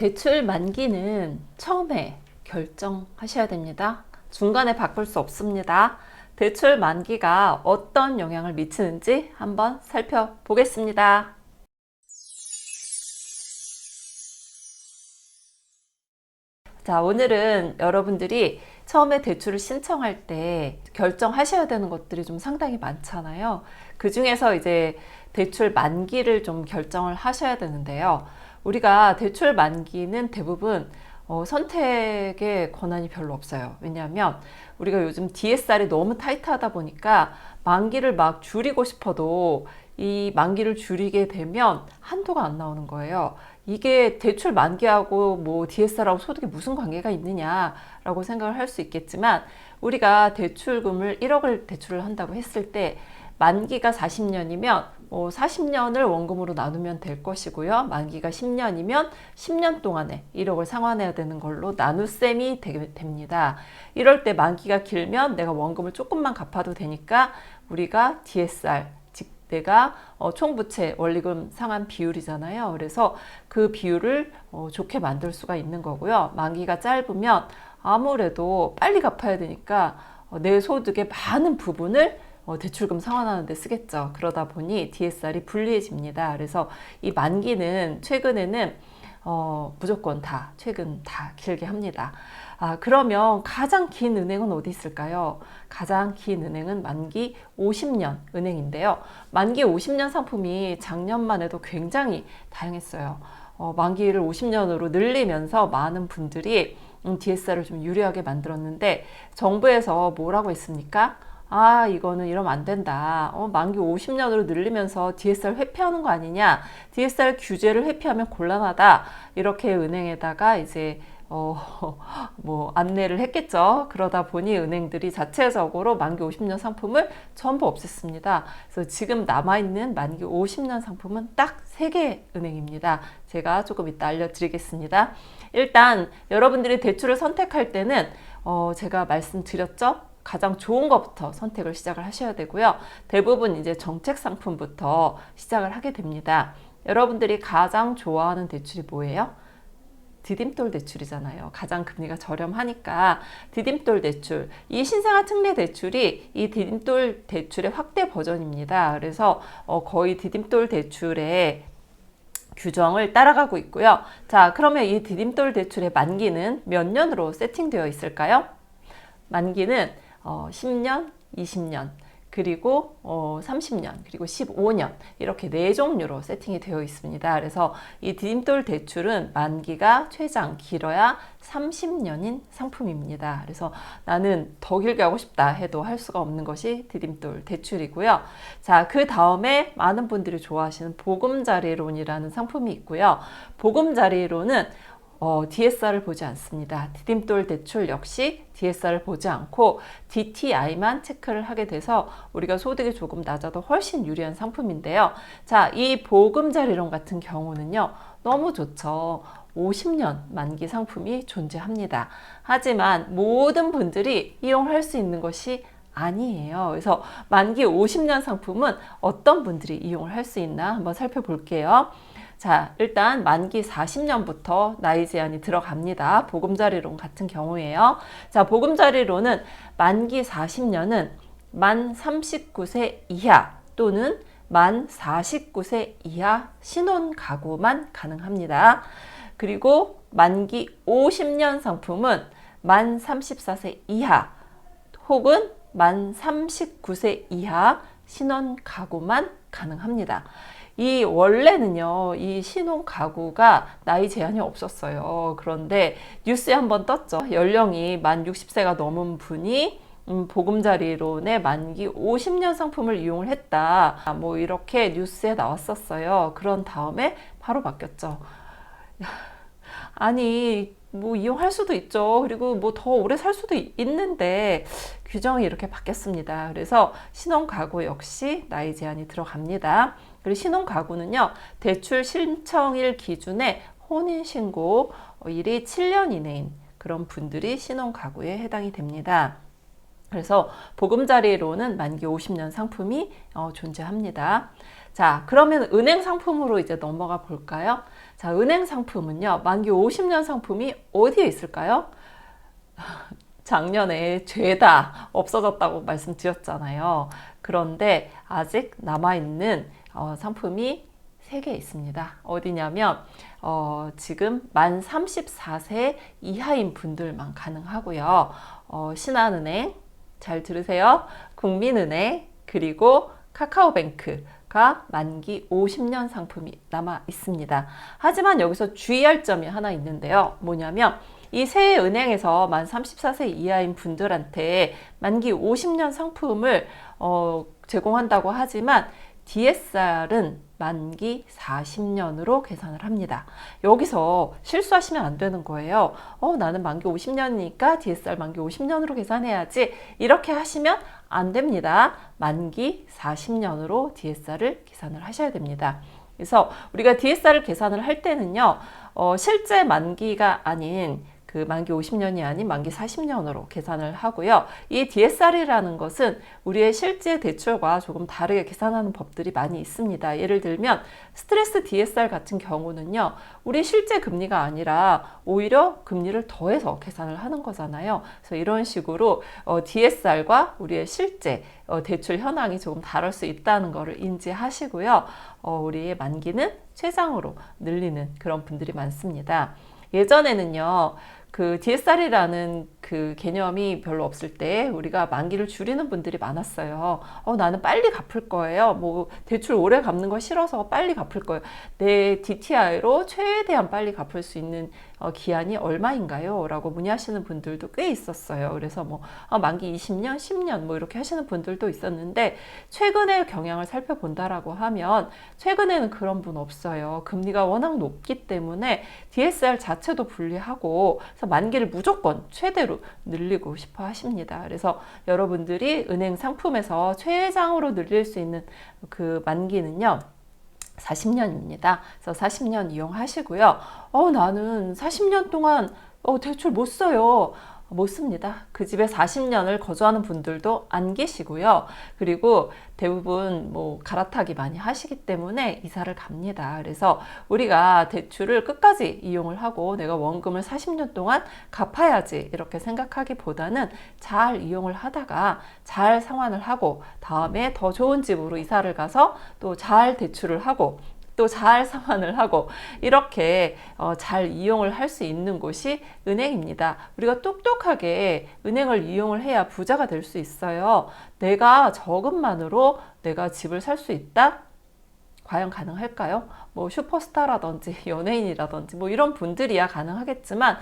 대출 만기는 처음에 결정하셔야 됩니다. 중간에 바꿀 수 없습니다. 대출 만기가 어떤 영향을 미치는지 한번 살펴보겠습니다. 자, 오늘은 여러분들이 처음에 대출을 신청할 때 결정하셔야 되는 것들이 좀 상당히 많잖아요. 그 중에서 이제 대출 만기를 좀 결정을 하셔야 되는데요. 우리가 대출 만기는 대부분 선택의 권한이 별로 없어요. 왜냐하면 우리가 요즘 DSR이 너무 타이트하다 보니까 만기를 막 줄이고 싶어도 이 만기를 줄이게 되면 한도가 안 나오는 거예요. 이게 대출 만기하고 뭐 DSR하고 소득이 무슨 관계가 있느냐라고 생각을 할 수 있겠지만, 우리가 대출금을 1억을 대출을 한다고 했을 때 만기가 40년이면 40년을 원금으로 나누면 될 것이고요. 만기가 10년이면 10년 동안에 1억을 상환해야 되는 걸로 나눗셈이 됩니다. 이럴 때 만기가 길면 내가 원금을 조금만 갚아도 되니까 우리가 DSR, 내가 총부채 원리금 상환 비율이잖아요. 그래서 그 비율을 좋게 만들 수가 있는 거고요. 만기가 짧으면 아무래도 빨리 갚아야 되니까 내 소득의 많은 부분을 대출금 상환하는 데 쓰겠죠. 그러다 보니 DSR이 불리해집니다. 그래서 이 만기는 최근에는 무조건 최근 다 길게 합니다. 그러면 가장 긴 은행은 어디 있을까요? 가장 긴 은행은 만기 50년 은행인데요. 만기 50년 상품이 작년만 해도 굉장히 다양했어요. 만기를 50년으로 늘리면서 많은 분들이 DSR을 좀 유리하게 만들었는데, 정부에서 뭐라고 했습니까? 이거는 이러면 안 된다. 만기 50년으로 늘리면서 DSR 회피하는 거 아니냐? DSR 규제를 회피하면 곤란하다. 이렇게 은행에다가 이제 뭐 안내를 했겠죠. 그러다 보니 은행들이 자체적으로 만기 50년 상품을 전부 없앴습니다. 그래서 지금 남아있는 만기 50년 상품은 딱 3개 은행입니다. 제가 조금 이따 알려드리겠습니다. 일단 여러분들이 대출을 선택할 때는 제가 말씀드렸죠. 가장 좋은 것부터 선택을 시작을 하셔야 되고요. 대부분 이제 정책 상품부터 시작을 하게 됩니다. 여러분들이 가장 좋아하는 대출이 뭐예요? 디딤돌 대출이잖아요. 가장 금리가 저렴하니까 디딤돌 대출. 이 신생아 특례 대출이 이 디딤돌 대출의 확대 버전입니다. 그래서 거의 디딤돌 대출의 규정을 따라가고 있고요. 자, 그러면 이 디딤돌 대출의 만기는 몇 년으로 세팅되어 있을까요? 만기는 10년, 20년, 그리고 30년, 그리고 15년, 이렇게 4종류로 세팅이 되어 있습니다. 그래서 이 디딤돌 대출은 만기가 최장 길어야 30년인 상품입니다. 그래서 나는 더 길게 하고 싶다 해도 할 수가 없는 것이 디딤돌 대출이고요. 자, 그 다음에 많은 분들이 좋아하시는 보금자리론이라는 상품이 있고요. 보금자리론은 DSR을 보지 않습니다. 디딤돌 대출 역시 DSR을 보지 않고 DTI만 체크를 하게 돼서 우리가 소득이 조금 낮아도 훨씬 유리한 상품인데요. 자, 이 보금자리론 같은 경우는요, 너무 좋죠. 50년 만기 상품이 존재합니다. 하지만 모든 분들이 이용할 수 있는 것이 아니에요. 그래서 만기 50년 상품은 어떤 분들이 이용을 할 수 있나 한번 살펴볼게요. 자, 일단 만기 40년부터 나이 제한이 들어갑니다. 보금자리론 같은 경우에요. 자, 보금자리론은 만기 40년은 만 39세 이하 또는 만 49세 이하 신혼 가구만 가능합니다. 그리고 만기 50년 상품은 만 34세 이하 혹은 만 39세 이하 신혼 가구만 가능합니다. 이 원래는요, 이 신혼 가구가 나이 제한이 없었어요. 그런데 뉴스에 한번 떴죠. 연령이 만 60세가 넘은 분이 보금자리론의 만기 50년 상품을 이용을 했다. 뭐 이렇게 뉴스에 나왔었어요. 그런 다음에 바로 바뀌었죠. 아니, 뭐 이용할 수도 있죠. 그리고 뭐 더 오래 살 수도 있는데 규정이 이렇게 바뀌었습니다. 그래서 신혼 가구 역시 나이 제한이 들어갑니다. 그리고 신혼 가구는요, 대출 신청일 기준에 혼인신고 일이 7년 이내인 그런 분들이 신혼 가구에 해당이 됩니다. 그래서 보금자리론은 만기 50년 상품이 존재합니다. 자, 그러면 은행 상품으로 이제 넘어가 볼까요? 자, 은행 상품은요, 만기 50년 상품이 어디에 있을까요? 작년에 죄다 없어졌다고 말씀드렸잖아요. 그런데 아직 남아있는 상품이 3개 있습니다. 어디냐면 지금 만 34세 이하인 분들만 가능하고요. 신한은행, 잘 들으세요. 국민은행, 그리고 카카오뱅크가 만기 50년 상품이 남아 있습니다. 하지만 여기서 주의할 점이 하나 있는데요. 뭐냐면 이 세 은행에서 만 34세 이하인 분들한테 만기 50년 상품을 제공한다고 하지만 DSR은 만기 40년으로 계산을 합니다. 여기서 실수하시면 안 되는 거예요. 나는 만기 50년이니까 DSR 만기 50년으로 계산해야지. 이렇게 하시면 안 됩니다. 만기 40년으로 DSR을 계산을 하셔야 됩니다. 그래서 우리가 DSR을 계산을 할 때는요, 실제 만기가 아닌 그 만기 50년이 아닌 만기 40년으로 계산을 하고요. 이 DSR이라는 것은 우리의 실제 대출과 조금 다르게 계산하는 법들이 많이 있습니다. 예를 들면 스트레스 DSR 같은 경우는요, 우리 실제 금리가 아니라 오히려 금리를 더해서 계산을 하는 거잖아요. 그래서 이런 식으로 DSR과 우리의 실제 대출 현황이 조금 다를 수 있다는 것을 인지하시고요. 우리의 만기는 최장으로 늘리는 그런 분들이 많습니다. 예전에는요, 그 DSR이라는 그 개념이 별로 없을 때 우리가 만기를 줄이는 분들이 많았어요. 나는 빨리 갚을 거예요. 뭐 대출 오래 갚는 거 싫어서 빨리 갚을 거예요. 내 DTI로 최대한 빨리 갚을 수 있는 기한이 얼마인가요? 라고 문의하시는 분들도 꽤 있었어요. 그래서 뭐 만기 20년, 10년 뭐 이렇게 하시는 분들도 있었는데 최근의 경향을 살펴본다라고 하면 최근에는 그런 분 없어요. 금리가 워낙 높기 때문에 DSR 자체도 불리하고 그래서 만기를 무조건 최대로 늘리고 싶어 하십니다. 그래서 여러분들이 은행 상품에서 최장으로 늘릴 수 있는 그 만기는요, 40년입니다. 그래서 40년 이용하시고요. 나는 40년 동안 대출 못 써요. 못 씁니다. 그 집에 40년을 거주하는 분들도 안 계시고요. 그리고 대부분 뭐 갈아타기 많이 하시기 때문에 이사를 갑니다. 그래서 우리가 대출을 끝까지 이용을 하고 내가 원금을 40년 동안 갚아야지 이렇게 생각하기보다는 잘 이용을 하다가 잘 상환을 하고 다음에 더 좋은 집으로 이사를 가서 또 잘 대출을 하고 또 잘 상환을 하고 이렇게 잘 이용을 할 수 있는 곳이 은행입니다. 우리가 똑똑하게 은행을 이용을 해야 부자가 될 수 있어요. 내가 저금만으로 내가 집을 살 수 있다? 과연 가능할까요? 뭐 슈퍼스타라든지 연예인이라든지 뭐 이런 분들이야 가능하겠지만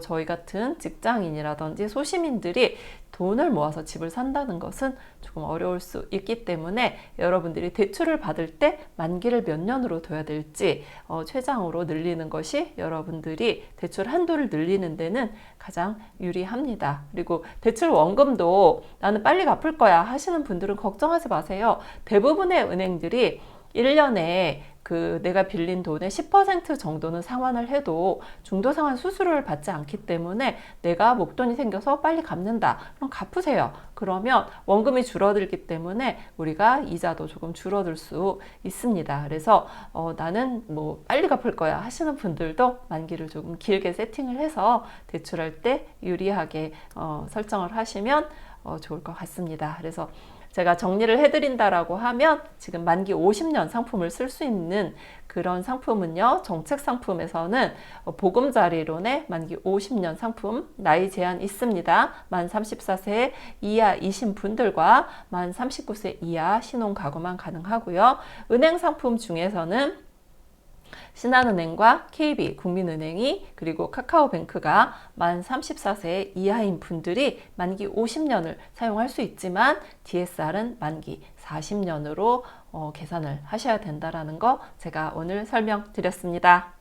저희 같은 직장인이라든지 소시민들이 돈을 모아서 집을 산다는 것은 조금 어려울 수 있기 때문에 여러분들이 대출을 받을 때 만기를 몇 년으로 둬야 될지 최장으로 늘리는 것이 여러분들이 대출 한도를 늘리는 데는 가장 유리합니다. 그리고 대출 원금도 나는 빨리 갚을 거야 하시는 분들은 걱정하지 마세요. 대부분의 은행들이 1년에 그 내가 빌린 돈의 10% 정도는 상환을 해도 중도상환 수수료를 받지 않기 때문에 내가 목돈이 생겨서 빨리 갚는다. 그럼 갚으세요. 그러면 원금이 줄어들기 때문에 우리가 이자도 조금 줄어들 수 있습니다. 그래서 나는 뭐 빨리 갚을 거야 하시는 분들도 만기를 조금 길게 세팅을 해서 대출할 때 유리하게 설정을 하시면 좋을 것 같습니다. 그래서 제가 정리를 해드린다라고 하면 지금 만기 50년 상품을 쓸 수 있는 그런 상품은요, 정책 상품에서는 보금자리론의 만기 50년 상품 나이 제한 있습니다. 만 34세 이하이신 분들과 만 39세 이하 신혼가구만 가능하고요. 은행 상품 중에서는 신한은행과 KB, 국민은행이 그리고 카카오뱅크가 만 34세 이하인 분들이 만기 50년을 사용할 수 있지만 DSR은 만기 40년으로 계산을 하셔야 된다는 거 제가 오늘 설명드렸습니다.